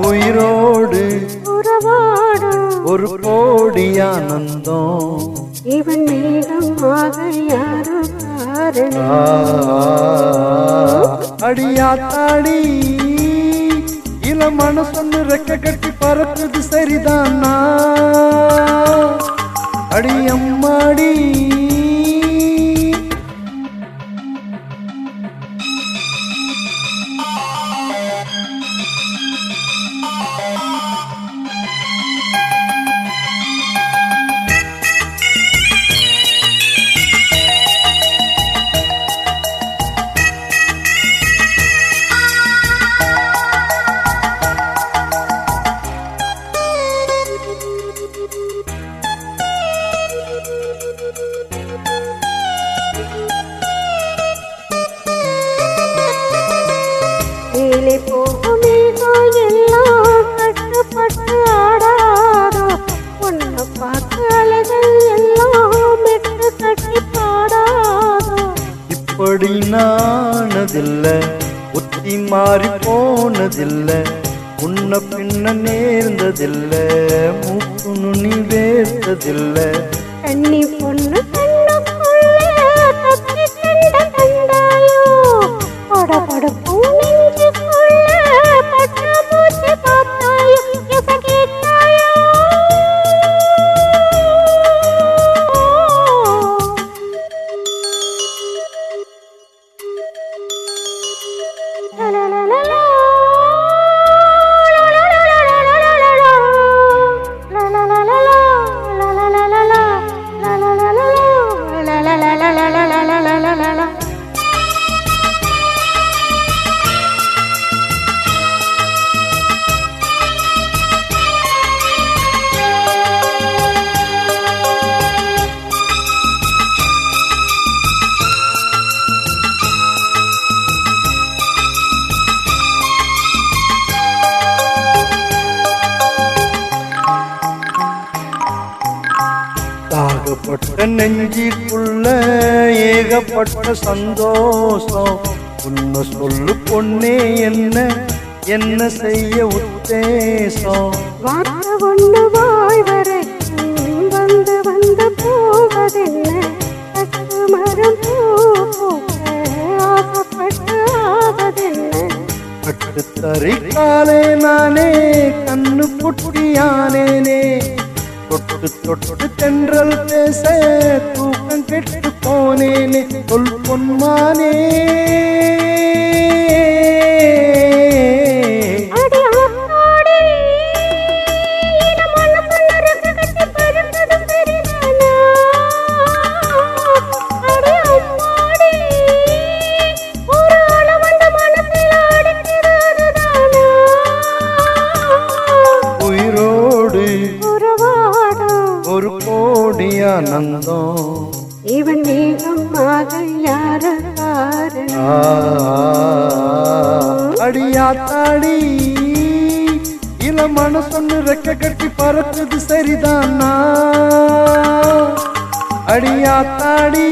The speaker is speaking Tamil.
உயிரோடு ஒரு கோடி ஆனந்தம் இவன் மேகமாக யாரோ அடியாத்தாடி இள மனசொன்னு ரெக்க கட்டி பறக்குது சரிதானா அடியம்மாடி மேலே போகுமே எல்லாம் கட்டுப்பட்டு ஆடாதோ உன்னை பார்த்து அலைகள் எல்லாம் மெட்டு கட்டி பாடாதோ இப்படி நானதில்லை புத்தி மாறி போனதில்லை உன்ன பின்ன நேர்ந்ததில்லை மூக்கு நுனி வேர்த்ததில்லை கண்ணி பொண்ணு கண்ணுக்குள்ளே கத்தி கண்ட கண்டாயோ படபடப்பு நெஞ்சுக்குள்ளே பட்ட மூச்சு பார்த்தாயோ எச கேட்டாயோ தாகப்பட்ட நெஞ்சிக்குள்ள ஏகப்பட்ட சந்தோஷம் உன்னை சொல்லு பொண்ணே என்ன செய்ய உத்தேசம் வார்த்தை ஒன்று வாய் வரைக்கும் வந்து வந்து போவதென்ன கட்டு மரம் பூ பூக்க ஆசைப்பட்டு ஆவதென்ன கட்டு தறிக்காலே நானே கண்ணு புட்டியானேனே தொட்டு தொட்டு தென்றல் பேச தூக்கம் கெட்டு போனேனே சொல் பொன்மானே ஒரு கோடி ஆனந்தம் இவன் மேகமாக யார அடியாத்தாடி இள மனசொன்னு ரெக்க கட்டி பறக்குது சரிதானா அடியாத்தாடி